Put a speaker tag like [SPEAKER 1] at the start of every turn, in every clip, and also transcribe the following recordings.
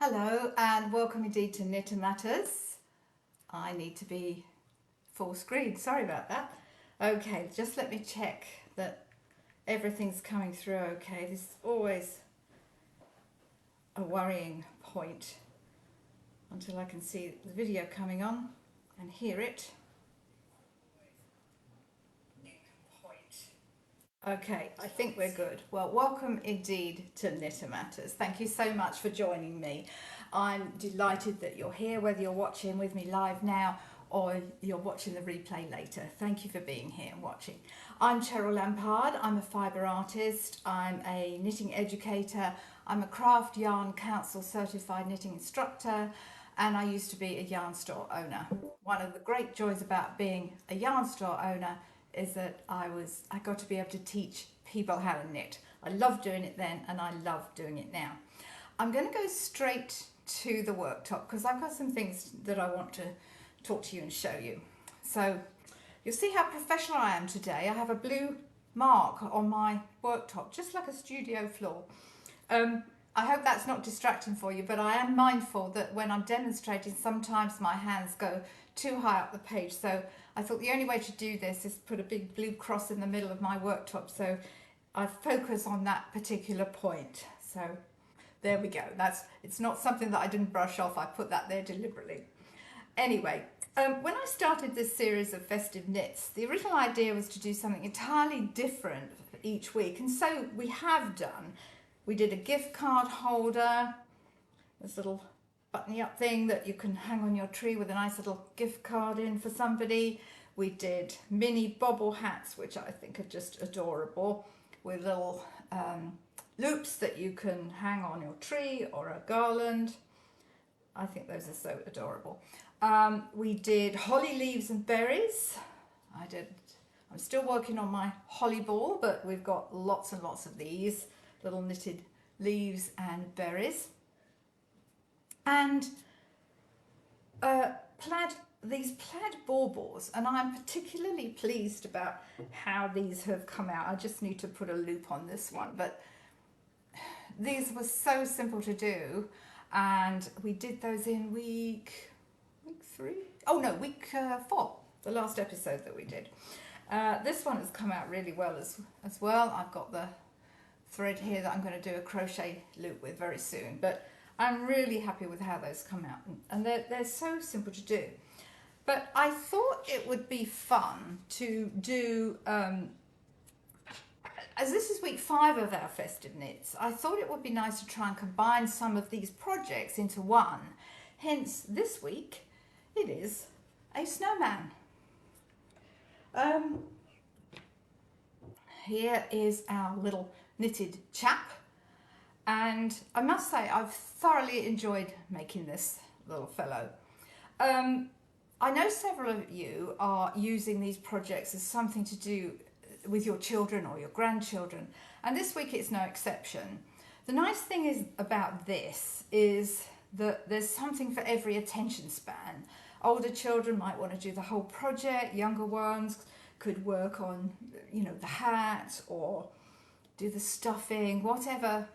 [SPEAKER 1] Hello and welcome indeed to Knit and Matters. I need to be full screen, sorry about that. Okay, just let me check that everything's coming through okay. This is always a worrying point until I can see the video coming on and hear it. Okay, I think we're good. Well, welcome indeed to Knit and Matters. Thank you so much for joining me. I'm delighted that you're here, whether you're watching with me live now or you're watching the replay later. Thank you for being here and watching. I'm Cheryl Lampard. I'm a fibre artist. I'm a knitting educator. I'm a Craft Yarn Council certified knitting instructor, and I used to be a yarn store owner. One of the great joys about being a yarn store owner is that I got to be able to teach people how to knit. I loved doing it then and I love doing it now. I'm going to go straight to the worktop because I've got some things that I want to talk to you and show you. So you'll see how professional I am today. I have a blue mark on my worktop, just like a studio floor. I hope that's not distracting for you, but I am mindful that when I'm demonstrating, sometimes my hands go too high up the page. So I thought the only way to do this is put a big blue cross in the middle of my worktop. So I focus on that particular point. So there we go. It's not something that I didn't brush off. I put that there deliberately. Anyway, when I started this series of Festive Knits, the original idea was to do something entirely different each week. And so we have done. We did a gift card holder, this little button up thing that you can hang on your tree with a nice little gift card in for somebody. We did mini bobble hats, which I think are just adorable, with little loops that you can hang on your tree or a garland. I think those are so adorable. We did holly leaves and berries. I'm still working on my holly ball, but we've got lots and lots of these little knitted leaves and berries. And these plaid baubles, and I'm particularly pleased about how these have come out. I just need to put a loop on this one, but these were so simple to do, and we did those in week 3? Oh no, week 4, the last episode that we did. This one has come out really well as well. I've got the thread here that I'm going to do a crochet loop with very soon, but I'm really happy with how those come out, and they're so simple to do. But I thought it would be fun to do, as this is week 5 of our Festive Knits, I thought it would be nice to try and combine some of these projects into one. Hence, this week, it is a snowman. Here is our little knitted chap, and I must say I've thoroughly enjoyed making this little fellow. I know several of you are using these projects as something to do with your children or your grandchildren, and this week it's no exception. The nice thing is about this is that there's something for every attention span. Older children might want to do the whole project, younger ones could work on, the hat or do the stuffing, whatever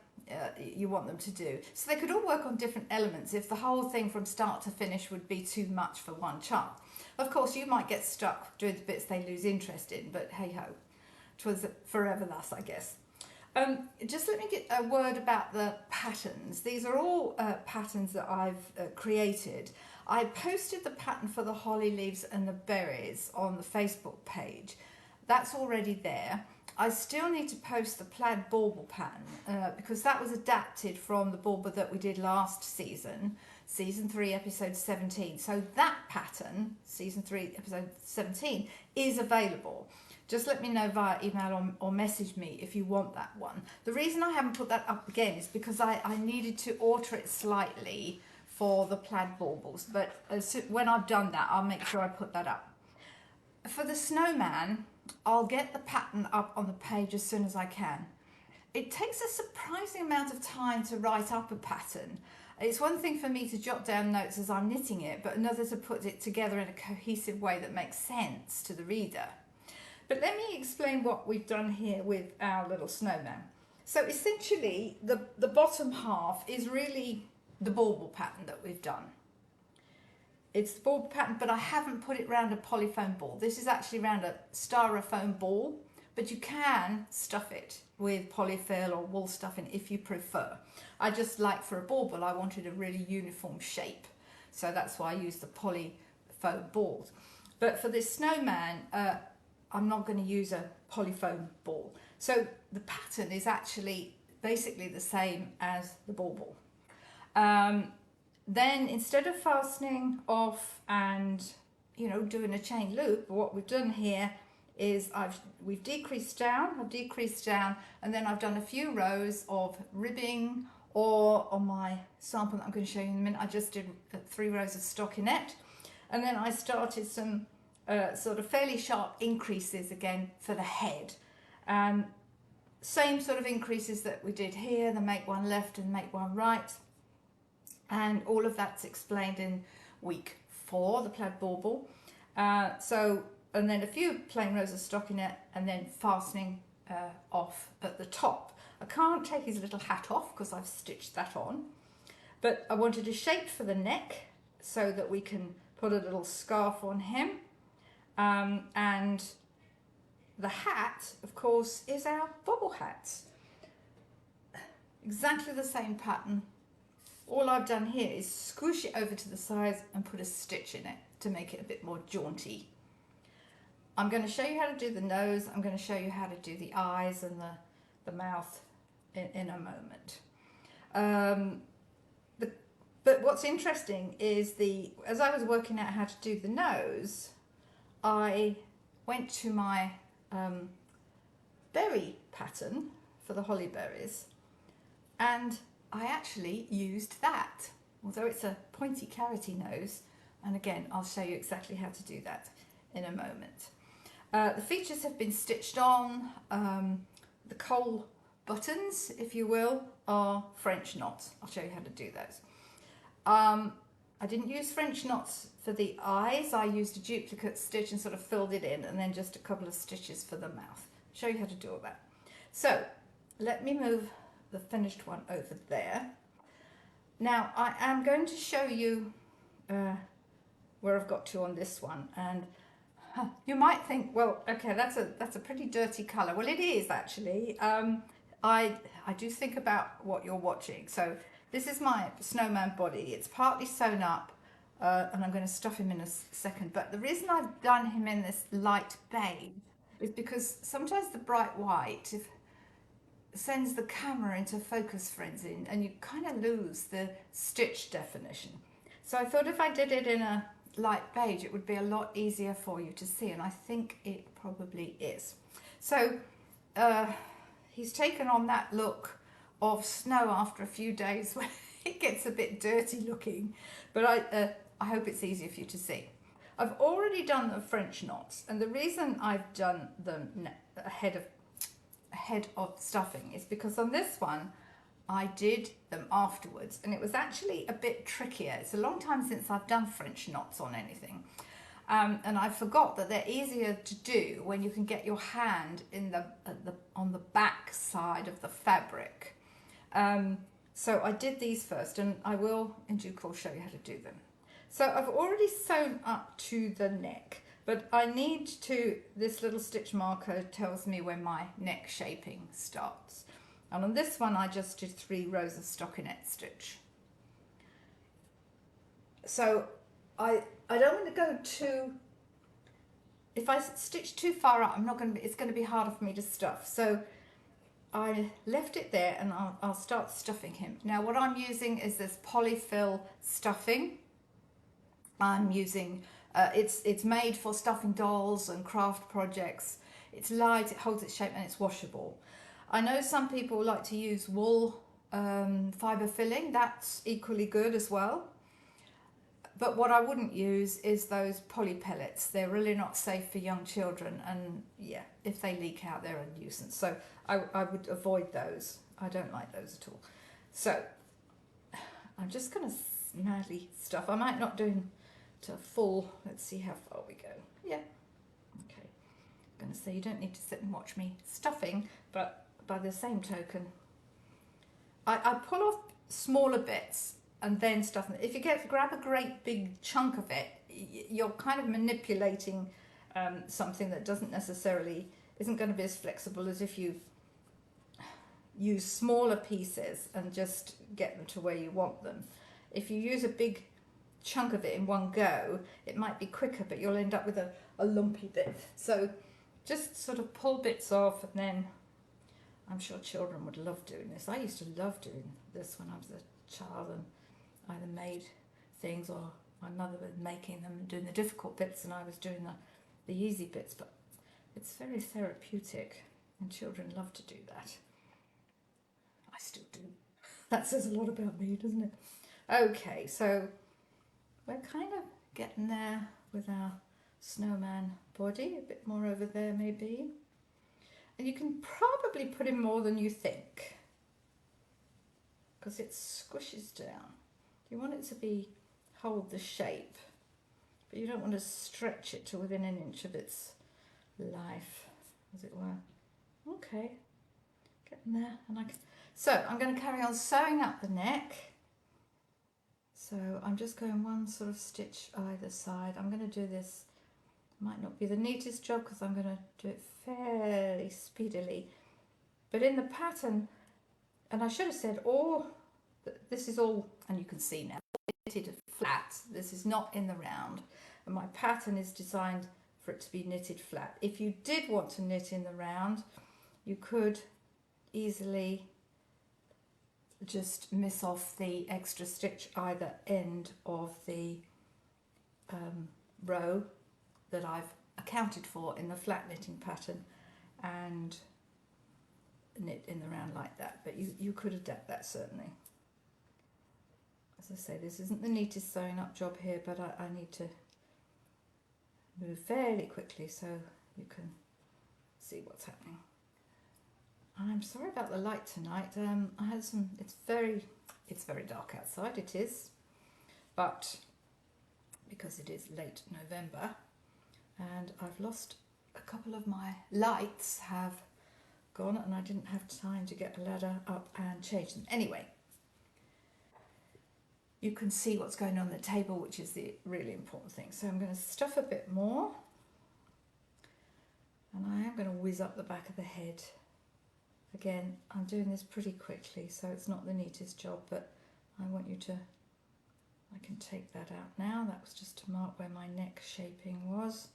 [SPEAKER 1] you want them to do. So they could all work on different elements if the whole thing from start to finish would be too much for one child. Of course, you might get stuck doing the bits they lose interest in, but hey ho, 'twas forever thus, I guess. Just let me get a word about the patterns. These are all patterns that I've created. I posted the pattern for the holly leaves and the berries on the Facebook page. That's already there. I still need to post the plaid bauble pattern because that was adapted from the bauble that we did last season, season 3, episode 17. So that pattern, season 3, episode 17, is available. Just let me know via email or message me if you want that one. The reason I haven't put that up again is because I needed to alter it slightly for the plaid baubles, but when I've done that, I'll make sure I put that up. For the snowman, I'll get the pattern up on the page as soon as I can. It takes a surprising amount of time to write up a pattern. It's one thing for me to jot down notes as I'm knitting it, but another to put it together in a cohesive way that makes sense to the reader. But let me explain what we've done here with our little snowman. So essentially, the bottom half is really the bauble pattern that we've done. It's the bauble pattern, but I haven't put it around a polyfoam ball. This is actually around a styrofoam ball, but you can stuff it with polyfill or wool stuffing if you prefer. I just like, for a bauble, I wanted a really uniform shape, so that's why I used the polyfoam balls. But for this snowman, I'm not going to use a polyfoam ball. So the pattern is actually basically the same as the bauble. Then instead of fastening off and, you know, doing a chain loop, what we've done here is we've decreased down, and then I've done a few rows of ribbing, or on my sample that I'm going to show you in a minute, I just did 3 rows of stockinette, and then I started some sort of fairly sharp increases again for the head. Same sort of increases that we did here, the make one left and make one right. And all of that's explained in week 4, the plaid bauble. And then a few plain rows of stockinette, and then fastening off at the top. I can't take his little hat off because I've stitched that on, but I wanted a shape for the neck so that we can put a little scarf on him. And the hat, of course, is our bobble hat. Exactly the same pattern. All I've done here is squish it over to the sides and put a stitch in it to make it a bit more jaunty. I'm going to show you how to do the nose. I'm going to show you how to do the eyes and the mouth in a moment. But what's interesting is as I was working out how to do the nose, I went to my berry pattern for the holly berries, and I actually used that, although it's a pointy carroty nose, and again I'll show you exactly how to do that in a moment. The features have been stitched on. The coal buttons, if you will, are French knots. I'll show you how to do those. I didn't use French knots for the eyes. I used a duplicate stitch and sort of filled it in, and then just a couple of stitches for the mouth. Show you how to do all that. So let me move the finished one over there. Now I am going to show you where I've got to on this one, and you might think, well, okay, that's a pretty dirty colour. Well, it is actually. I do think about what you're watching. So this is my snowman body. It's partly sewn up, and I'm going to stuff him in a second. But the reason I've done him in this light beige is because sometimes the bright white sends the camera into focus frenzy, and you kind of lose the stitch definition. So I thought if I did it in a light beige, it would be a lot easier for you to see, and I think it probably is. So he's taken on that look of snow after a few days when it gets a bit dirty looking, but I hope it's easier for you to see. I've already done the French knots, and the reason I've done them ahead of stuffing is because on this one I did them afterwards, and it was actually a bit trickier. It's a long time since I've done French knots on anything, and I forgot that they're easier to do when you can get your hand on the back side of the fabric. So I did these first, and I will in due course show you how to do them. So I've already sewn up to the neck, but I need to, this little stitch marker tells me when my neck shaping starts. And on this one, I just did 3 rows of stockinette stitch. So I don't want to go too, if I stitch too far up, it's going to be harder for me to stuff. So I left it there, and I'll start stuffing him. Now what I'm using is this polyfill stuffing. I'm using, it's made for stuffing dolls and craft projects. It's light, it holds its shape, and it's washable. I know some people like to use wool fibre filling. That's equally good as well. But what I wouldn't use is those poly pellets. They're really not safe for young children, and yeah, if they leak out, they're a nuisance. So I would avoid those. I don't like those at all. So I'm just going to madly stuff. I might not do to full. Let's see how far we go. Yeah. Okay. I'm going to say you don't need to sit and watch me stuffing, but by the same token, I pull off smaller bits and then stuff. If you grab a great big chunk of it, you're kind of manipulating something that doesn't necessarily isn't going to be as flexible as if you use smaller pieces and just get them to where you want them. If you use a big chunk of it in one go, it might be quicker, but you'll end up with a lumpy bit. So just sort of pull bits off, and then I'm sure children would love doing this. I used to love doing this when I was a child, and either made things or my mother was making them and doing the difficult bits, and I was doing the easy bits. But it's very therapeutic, and children love to do that. I still do. That says a lot about me, doesn't it? Okay, so we're kind of getting there with our snowman body, a bit more over there maybe. And you can probably put in more than you think, because it squishes down. You want it to hold the shape, but you don't want to stretch it to within an inch of its life, as it were. Okay, getting there. So I'm going to carry on sewing up the neck. So I'm just going one sort of stitch either side. I'm going to do this, might not be the neatest job because I'm going to do it fairly speedily. But in the pattern, and I should have said this is all, and you can see now, knitted flat. This is not in the round. And my pattern is designed for it to be knitted flat. If you did want to knit in the round, you could easily just miss off the extra stitch either end of the row that I've accounted for in the flat knitting pattern and knit in the round like that, but you could adapt that certainly. As I say, this isn't the neatest sewing up job here, but I need to move fairly quickly so you can see what's happening. I'm sorry about the light tonight. I had some. It's very dark outside. It is, but because it is late November, and I've lost a couple of my lights have gone, and I didn't have time to get a ladder up and change them. Anyway, you can see what's going on the table, which is the really important thing. So I'm going to stuff a bit more, and I am going to whiz up the back of the head. Again, I'm doing this pretty quickly, so it's not the neatest job, but I want you to, I can take that out now. That was just to mark where my neck shaping was.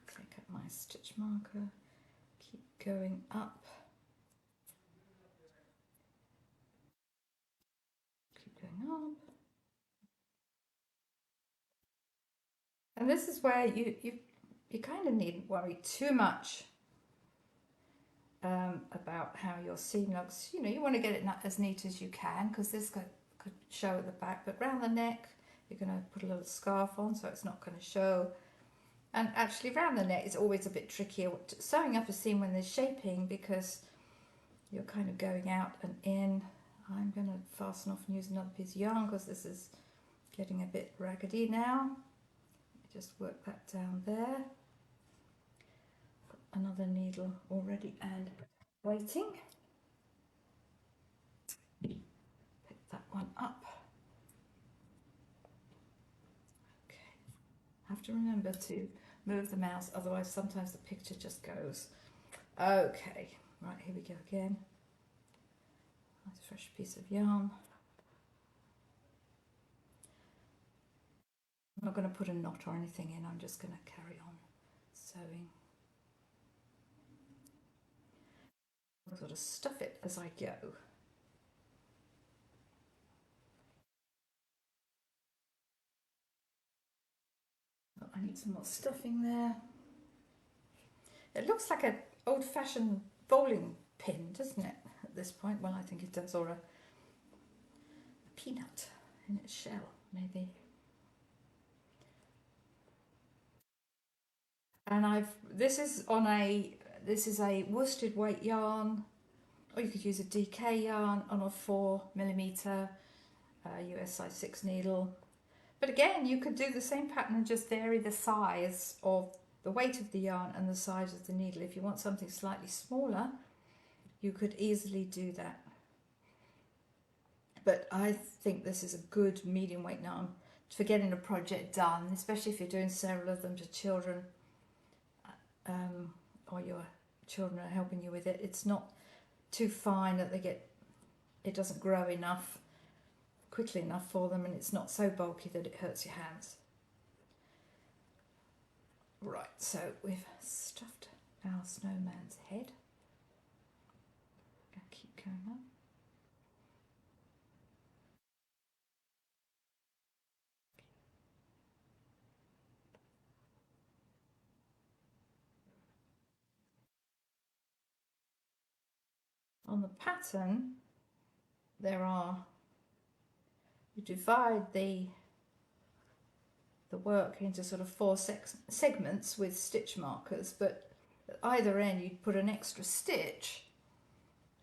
[SPEAKER 1] Take up my stitch marker, keep going up. Keep going up. And this is where you kind of needn't worry too much about how your seam looks. You know, you want to get it as neat as you can, because this could show at the back, but round the neck you're going to put a little scarf on so it's not going to show. And actually round the neck is always a bit trickier sewing up a seam when there's shaping, because you're kind of going out and in. I'm going to fasten off and use another piece of yarn because this is getting a bit raggedy now. Just work that down there. Another needle already and waiting. Pick that one up. Okay, have to remember to move the mouse, otherwise sometimes the picture just goes. Okay, right, here we go again. Nice fresh piece of yarn. I'm not going to put a knot or anything in, I'm just going to carry on sewing. I'll sort of stuff it as I go. Oh, I need some more stuffing there. It looks like an old-fashioned bowling pin, doesn't it, at this point? Well, I think it does, or a peanut in its shell, maybe. And this is a worsted weight yarn, or you could use a DK yarn on a 4mm US size 6 needle. But again, you could do the same pattern and just vary the size of the weight of the yarn and the size of the needle. If you want something slightly smaller, you could easily do that. but I think this is a good medium weight yarn for getting a project done, especially if you're doing several of them to children, or your children are helping you with it. It's not too fine that it doesn't grow quickly enough for them, and it's not so bulky that it hurts your hands. Right, so we've stuffed our snowman's head. I'll keep going on. On the pattern, you divide the work into sort of 4 segments with stitch markers, but at either end you put an extra stitch,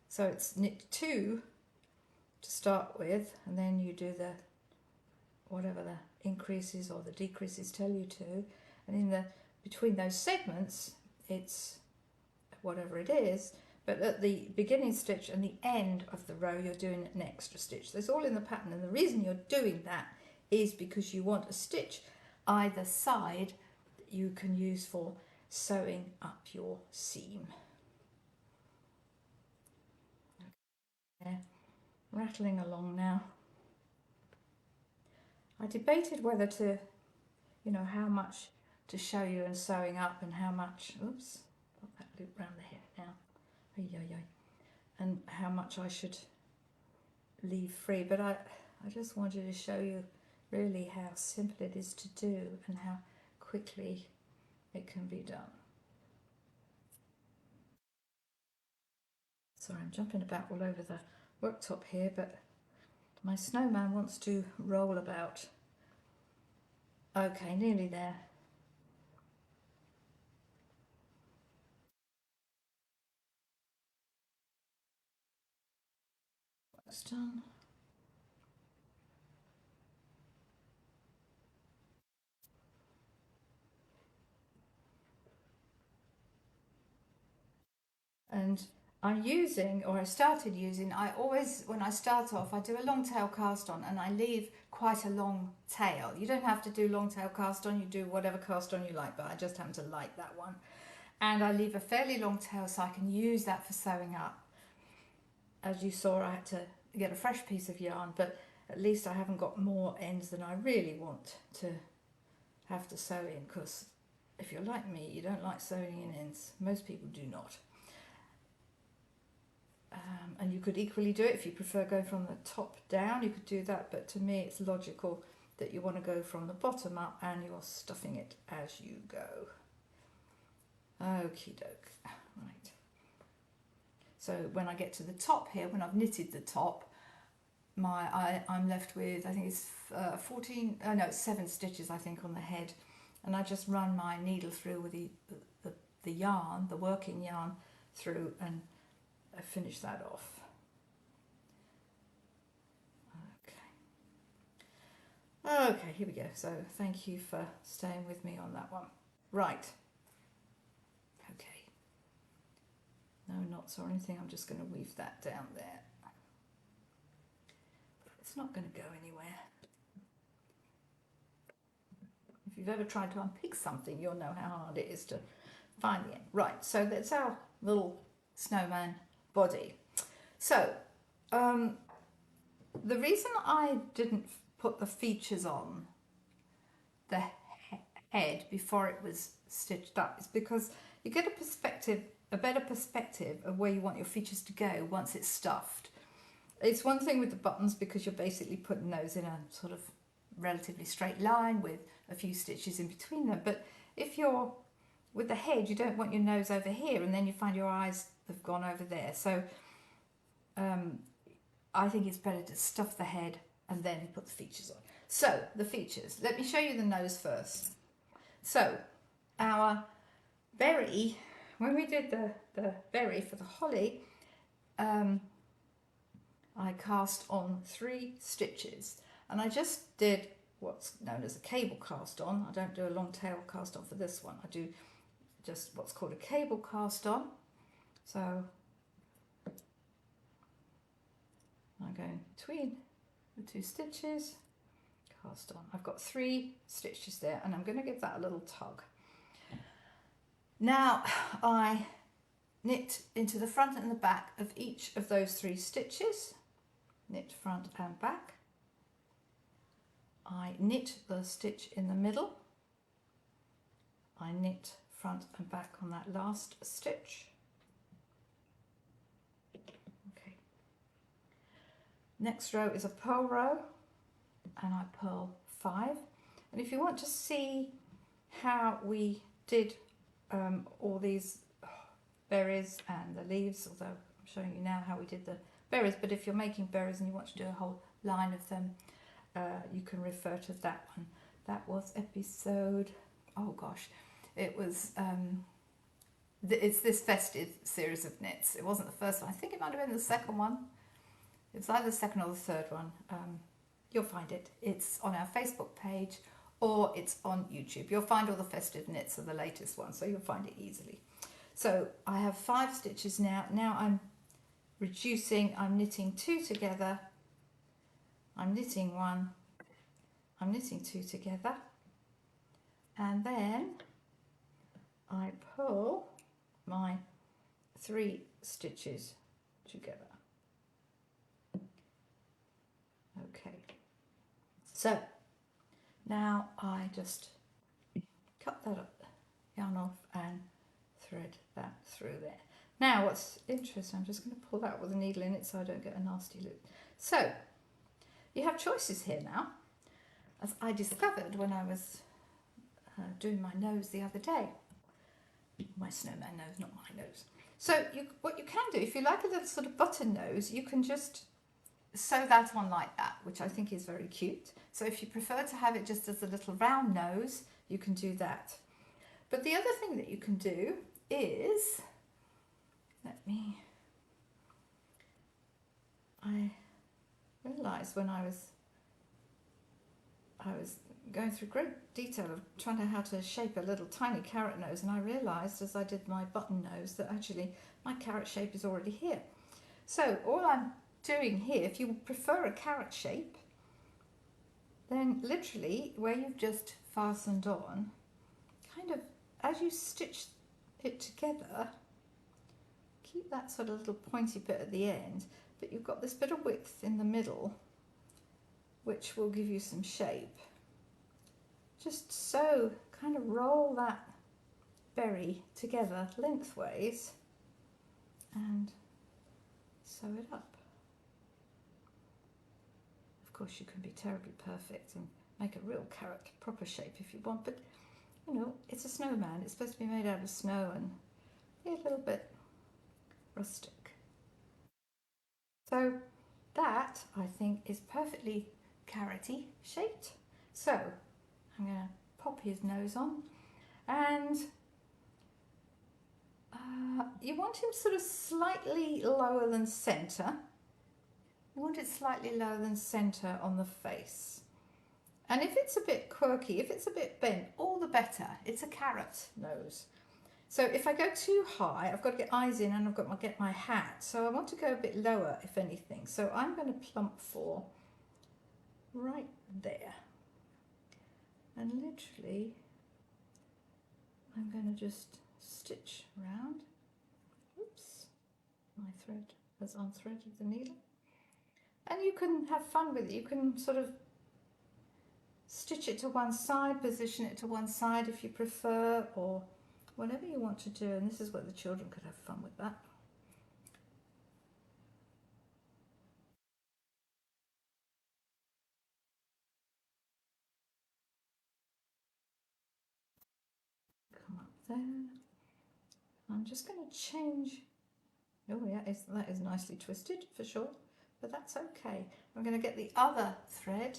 [SPEAKER 1] so it's knit 2 to start with, and then you do whatever the increases or the decreases tell you to, and between those segments it's whatever it is, but at the beginning stitch and the end of the row you're doing an extra stitch. So it's all in the pattern, and the reason you're doing that is because you want a stitch either side that you can use for sewing up your seam. Okay. Rattling along now. I debated whether to, how much to show you and sewing up, and how much, oops, got that loop round the hip now, and how much I should leave free, but I just wanted to show you really how simple it is to do and how quickly it can be done. Sorry, I'm jumping about all over the worktop here, but my snowman wants to roll about. Okay, nearly there. That's done. And I started using, I always, when I start off, I do a long tail cast on, and I leave quite a long tail. You don't have to do long tail cast on, you do whatever cast on you like, but I just happen to like that one. And I leave a fairly long tail so I can use that for sewing up. As you saw, I had to get a fresh piece of yarn, but at least I haven't got more ends than I really want to have to sew in, because if you're like me, you don't like sewing in ends. Most people do not. And you could equally do it if you prefer going from the top down, you could do that, but to me it's logical that you want to go from the bottom up and you're stuffing it as you go. Okie doke. Right. So when I get to the top here, when I've knitted the top, I'm left with, I think it's 7 stitches I think on the head, and I just run my needle through with the yarn, the working yarn through, and I finish that off. Okay, here we go. So thank you for staying with me on that one. Right. Okay. No knots or anything. I'm just going to weave that down there. It's not going to go anywhere. If you've ever tried to unpick something, you'll know how hard it is to find the end. Right, so that's our little snowman body. So, the reason I didn't put the features on the head before it was stitched up is because you get a better perspective of where you want your features to go once it's stuffed. It's one thing with the buttons because you're basically putting those in a sort of relatively straight line with a few stitches in between them, but if you're with the head, you don't want your nose over here and then you find your eyes have gone over there. So I think it's better to stuff the head and then put the features on. So the features, let me show you the nose first. So our berry, when we did the berry for the holly, I cast on 3 stitches, and I just did what's known as a cable cast on. I don't do a long tail cast on for this one. I do just what's called a cable cast on. So I go in between the 2 stitches, cast on. I've got 3 stitches there, and I'm going to give that a little tug. Now I knit into the front and the back of each of those 3 stitches, knit front and back. I knit the stitch in the middle, I knit front and back on that last stitch. Okay. Next row is a purl row, and I purl 5. And if you want to see how we did all these berries and the leaves, although I'm showing you now how we did the berries, but if you're making berries and you want to do a whole line of them, you can refer to that one. That was episode, oh gosh, it was, it's this festive series of knits. It wasn't the first one. I think it might have been the second one. It was either the second or the third one. You'll find it. It's on our Facebook page or it's on YouTube. You'll find all the festive knits of the latest one, so you'll find it easily. So I have 5 stitches now. Now I'm reducing, I'm knitting 2 together, I'm knitting 1, I'm knitting 2 together, and then I pull my 3 stitches together. Okay, so now I just cut that up, yarn off and thread that through there. Now what's interesting, I'm just going to pull that with a needle in it so I don't get a nasty loop. So you have choices here now, as I discovered when I was doing my nose the other day. My snowman nose, not my nose. So what you can do, if you like a little sort of button nose, you can just sew that on like that, which I think is very cute. So if you prefer to have it just as a little round nose, you can do that. But the other thing that you can do is, I realised when I was going through great detail of trying to how to shape a little tiny carrot nose, and I realised as I did my button nose that actually my carrot shape is already here. So all I'm doing here, if you prefer a carrot shape, then literally where you've just fastened on, kind of as you stitch it together, keep that sort of little pointy bit at the end, but you've got this bit of width in the middle which will give you some shape. Just so, kind of roll that berry together lengthways and sew it up. Of course you can be terribly perfect and make a real carrot proper shape if you want, but you know, it's a snowman, it's supposed to be made out of snow and be a little bit rustic. So that, I think, is perfectly carroty shaped. So I'm going to pop his nose on, and you want him sort of slightly lower than centre. You want it slightly lower than centre on the face. And if it's a bit quirky, if it's a bit bent, all the better. It's a carrot nose. So if I go too high, I've got to get eyes in and I've got to get my hat. So I want to go a bit lower, if anything. So I'm going to plump for right there. And literally, I'm going to just stitch around. Oops, my thread has unthreaded the needle. And you can have fun with it. You can sort of stitch it to one side, position it to one side if you prefer, or whatever you want to do. And this is where the children could have fun with that. Come up there. I'm just going to change. Oh yeah, that is nicely twisted for sure, but that's okay. I'm going to get the other thread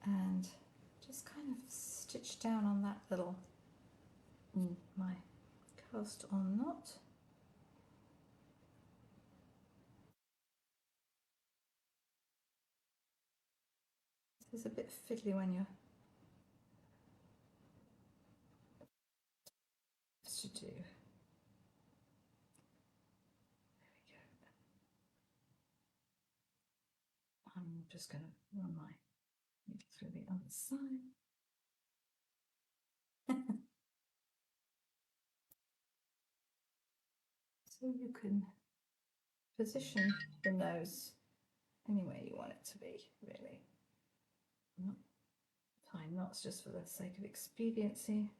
[SPEAKER 1] and just kind of stitch down on that little, my cast on knot. This is a bit fiddly when you're to do. There we go. I'm just going to run my needle through the other side. So you can position the nose anywhere you want it to be, really. I'm not tying knots just for the sake of expediency.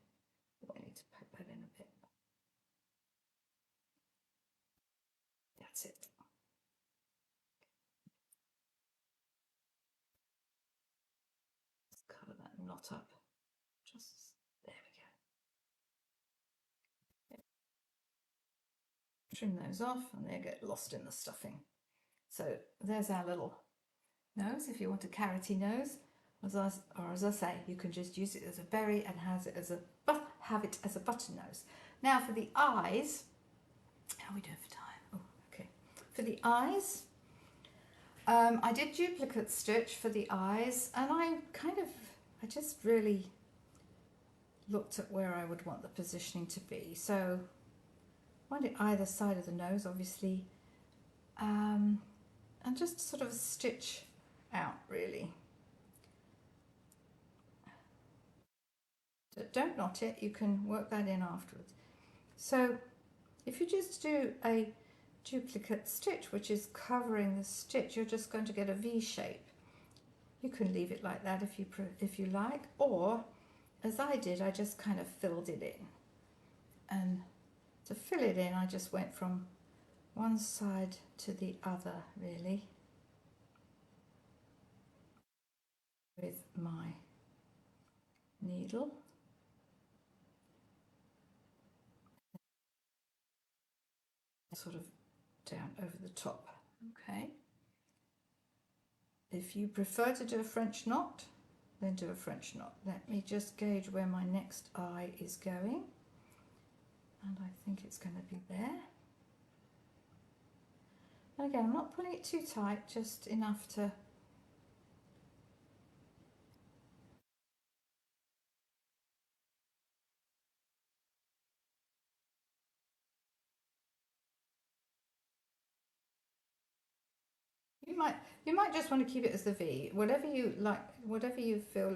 [SPEAKER 1] I need to poke that in a bit. That's it. Let's cover that knot up. Just there we go. Trim those off and they get lost in the stuffing. So there's our little nose. If you want a carroty nose, as I say, you can just use it as a berry and have it as a button nose. Now for the eyes, how are we doing for time? Oh, okay. For the eyes, I did duplicate stitch for the eyes, and I just really looked at where I would want the positioning to be. So I wanted either side of the nose, obviously, and just sort of stitch out really. Don't knot it, you can work that in afterwards. So if you just do a duplicate stitch, which is covering the stitch, you're just going to get a V shape. You can leave it like that if you like, or as I did, I just kind of filled it in. And to fill it in, I just went from one side to the other, really, with my needle. Sort of down over the top. Okay. If you prefer to do a French knot, then do a French knot. Let me just gauge where my next eye is going. And I think it's going to be there. And again, I'm not pulling it too tight, just enough to you might just want to keep it as the V. Whatever you like, whatever you feel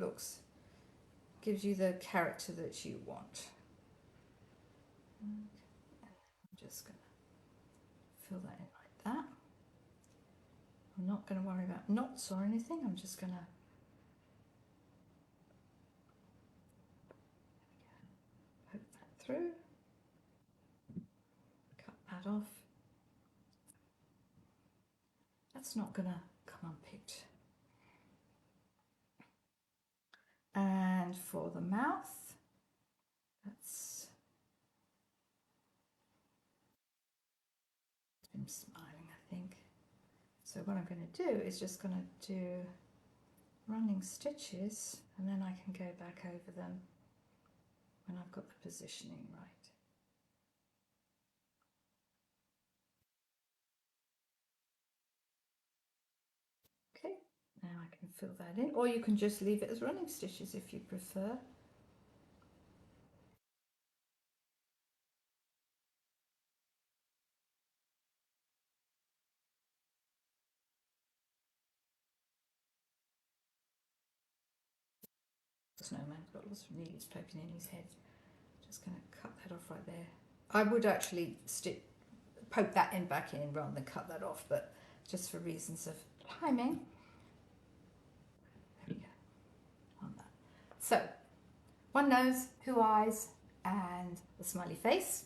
[SPEAKER 1] gives you the character that you want. Okay. I'm just going to fill that in like that. I'm not going to worry about knots or anything. I'm just going to poke that through, cut that off. That's not going to come unpicked. And for the mouth, that's him smiling, I think. So what I'm going to do is just going to do running stitches, and then I can go back over them when I've got the positioning right. Okay, now I can fill that in, or you can just leave it as running stitches if you prefer. Snowman's got lots of needles poking in his head. Just going to cut that off right there. I would actually poke that in back in rather than cut that off, but just for reasons of timing. There we go on that. So one nose, two eyes, and the smiley face.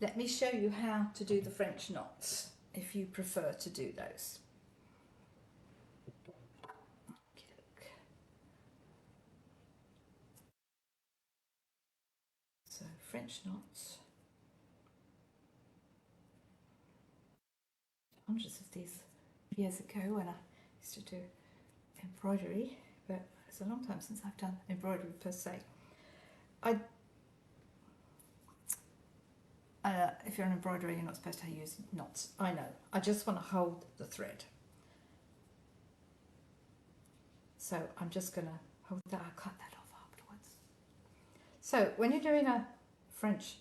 [SPEAKER 1] Let me show you how to do the French knots if you prefer to do those. So French knots. Hundreds of these years ago when I used to do embroidery, but it's a long time since I've done embroidery per se. If you're an embroiderer, you're not supposed to use knots. I know. I just want to hold the thread. So I'm just going to hold that. I'll cut that off afterwards. So when you're doing a French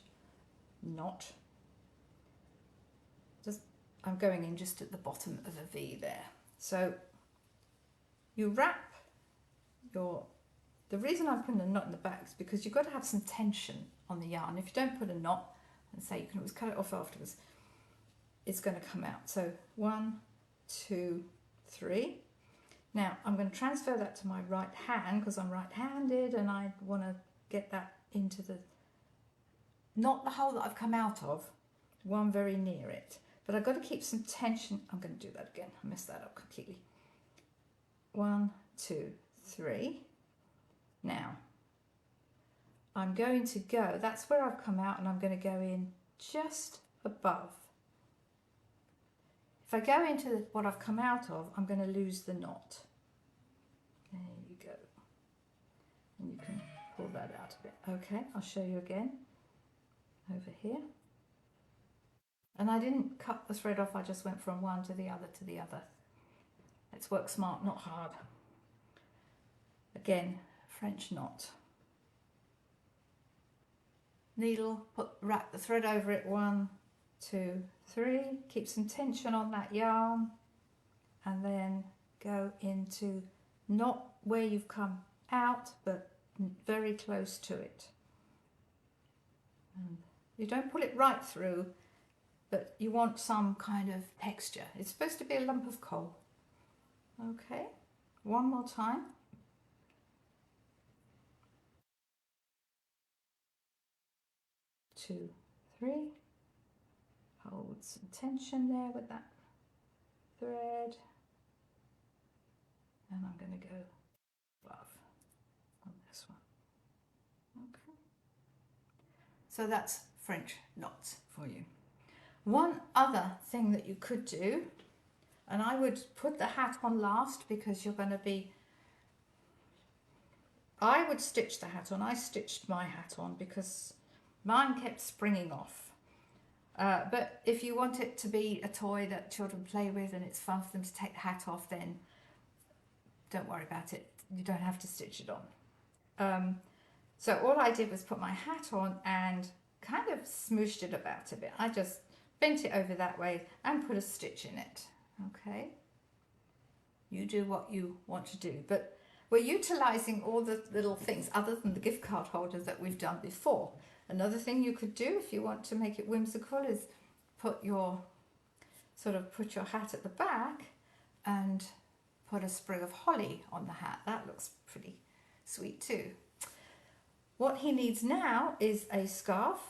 [SPEAKER 1] knot, I'm going in just at the bottom of a V there. So you wrap the reason I'm putting a knot in the back is because you've got to have some tension on the yarn. If you don't put a knot, and say you can always cut it off afterwards, it's going to come out. So 1, 2, 3. Now I'm going to transfer that to my right hand because I'm right-handed and I want to get that into the, not the hole that I've come out of, one very near it. But I've got to keep some tension. I'm going to do that again. I messed that up completely. 1, 2, 3. Now I'm going to go, that's where I've come out, and I'm going to go in just above. If I go into what I've come out of, I'm going to lose the knot. There you go. And you can pull that out a bit. Okay, I'll show you again. Over here. And I didn't cut the thread off, I just went from one to the other to the other. Let's work smart, not hard. Again, French knot. Needle, wrap the thread over it, 1, 2, 3. Keep some tension on that yarn, and then go into not where you've come out, but very close to it. And you don't pull it right through, but you want some kind of texture. It's supposed to be a lump of coal. Okay, one more time. Two, 3. Hold some tension there with that thread. And I'm going to go above on this one. Okay. So that's French knots for you. One other thing that you could do, and I would put the hat on last because you're going to be, I would stitch the hat on. I stitched my hat on because mine kept springing off. But if you want it to be a toy that children play with and it's fun for them to take the hat off, then don't worry about it. You don't have to stitch it on. So all I did was put my hat on and kind of smooshed it about a bit. I just bent it over that way and put a stitch in it. Okay, you do what you want to do, but we're utilizing all the little things other than the gift card holders that we've done before. Another thing you could do if you want to make it whimsical is put your hat at the back and put a sprig of holly on the hat. That looks pretty sweet too. What he needs now is a scarf.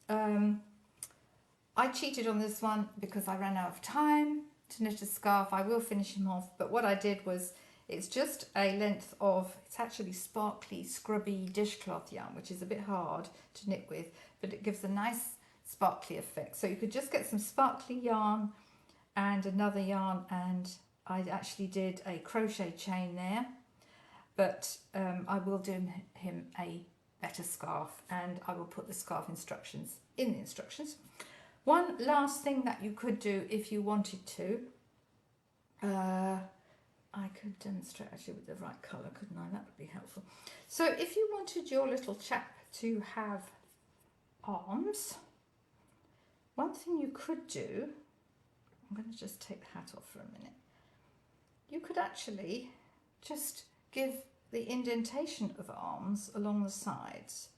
[SPEAKER 1] I cheated on this one because I ran out of time to knit a scarf. I will finish him off, but what I did was, it's just a length of, it's actually sparkly, scrubby dishcloth yarn, which is a bit hard to knit with, but it gives a nice sparkly effect. So you could just get some sparkly yarn and another yarn, and I actually did a crochet chain there, but I will do him a better scarf, and I will put the scarf instructions in the instructions. One last thing that you could do if you wanted to, I could demonstrate actually with the right colour, couldn't I? That would be helpful. So if you wanted your little chap to have arms, one thing you could do, I'm going to just take the hat off for a minute. You could actually just give the indentation of arms along the sides.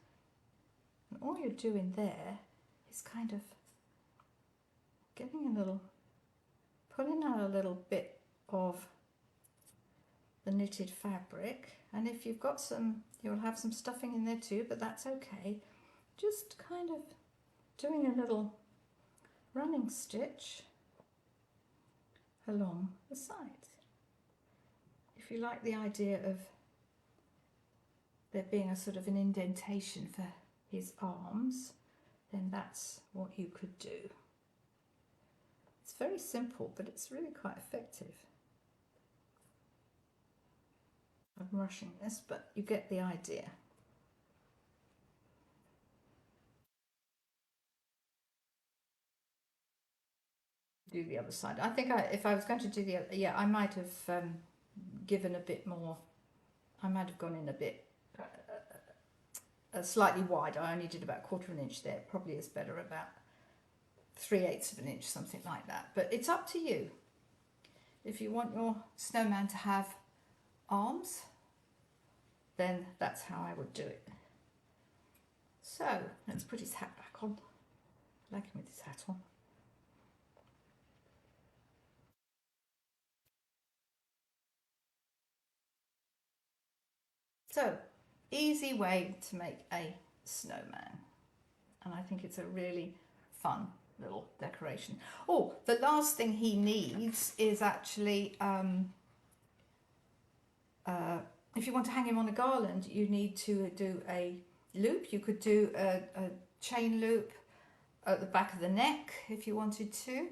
[SPEAKER 1] And all you're doing there is kind of getting a little, pulling out a little bit of the knitted fabric, and if you've got some, you'll have some stuffing in there too, but that's okay. Just kind of doing a little running stitch along the sides. If you like the idea of there being a sort of an indentation for his arms, then that's what you could do. It's very simple, but it's really quite effective. I'm rushing this, but you get the idea. Do the other side. I think if I was going to do the other, yeah, I might have given a bit more. I might have gone in a bit slightly wide. I only did about 1/4 inch there. It probably is better about 3/8 inch, something like that. But it's up to you. If you want your snowman to have arms, then that's how I would do it. So let's put his hat back on. I like him with his hat on. So, easy way to make a snowman. And I think it's a really fun little decoration. Oh, the last thing he needs is actually, if you want to hang him on a garland, you need to do a loop. You could do a chain loop at the back of the neck if you wanted to,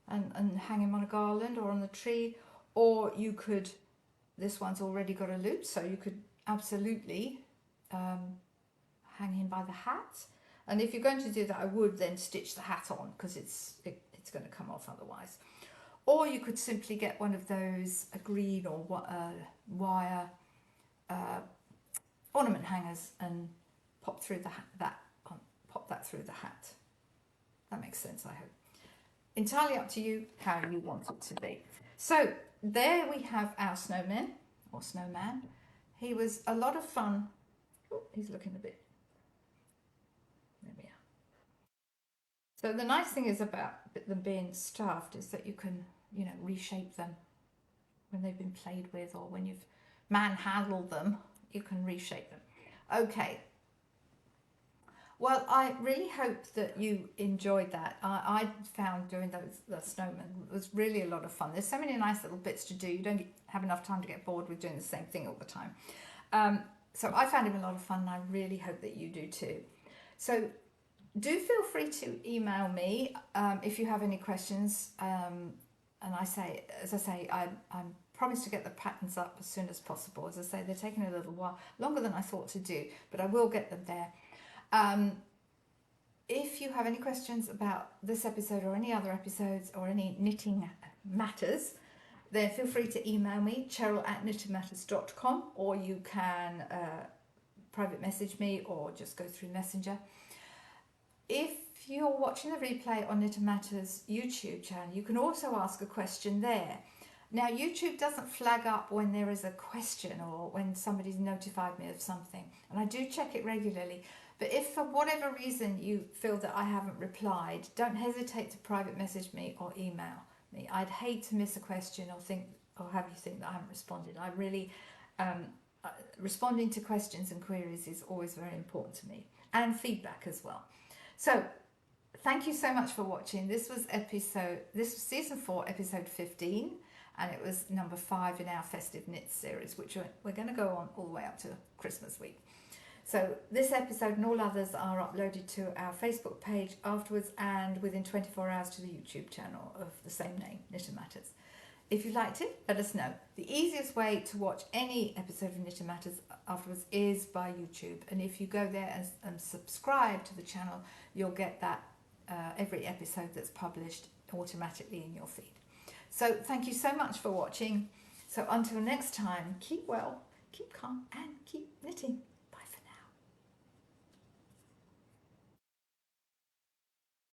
[SPEAKER 1] and hang him on a garland or on the tree. Or you could, this one's already got a loop, so you could absolutely hang him by the hat. And if you're going to do that, I would then stitch the hat on, because it's going to come off otherwise. Or you could simply get one of those green or wire ornament hangers and pop through pop that through the hat. That makes sense, I hope. Entirely up to you how you want it to be. So there we have our snowman or snowman. He was a lot of fun. Oh, he's looking a bit. There we are. So the nice thing is about them being stuffed is that you can, reshape them when they've been played with, or when you've manhandled them, you can reshape them. Okay. Well, I really hope that you enjoyed that. I found doing the snowman was really a lot of fun. There's so many nice little bits to do. You don't have enough time to get bored with doing the same thing all the time. So I found him a lot of fun, and I really hope that you do too. So do feel free to email me if you have any questions. And as I say, I'm promised to get the patterns up as soon as possible. As I say, they're taking a little while, longer than I thought to do, but I will get them there. If you have any questions about this episode or any other episodes or any knitting matters, then feel free to email me, cheryl@knittingmatters.com, or you can private message me or just go through Messenger. If you're watching the replay on Knitting Matters YouTube channel, you can also ask a question there. Now, YouTube doesn't flag up when there is a question or when somebody's notified me of something, and I do check it regularly. But if for whatever reason you feel that I haven't replied, don't hesitate to private message me or email me. I'd hate to miss a question or have you think that I haven't responded. I really, responding to questions and queries is always very important to me, and feedback as well. So thank you so much for watching. This was season 4, episode 15, and it was number 5 in our Festive Knits series, which we're going to go on all the way up to Christmas week. So this episode and all others are uploaded to our Facebook page afterwards, and within 24 hours to the YouTube channel of the same name, Knitting Matters. If you liked it, let us know. The easiest way to watch any episode of Knitting Matters afterwards is by YouTube. And if you go there and subscribe to the channel, you'll get that every episode that's published automatically in your feed. So thank you so much for watching. So until next time, keep well, keep calm, and keep knitting.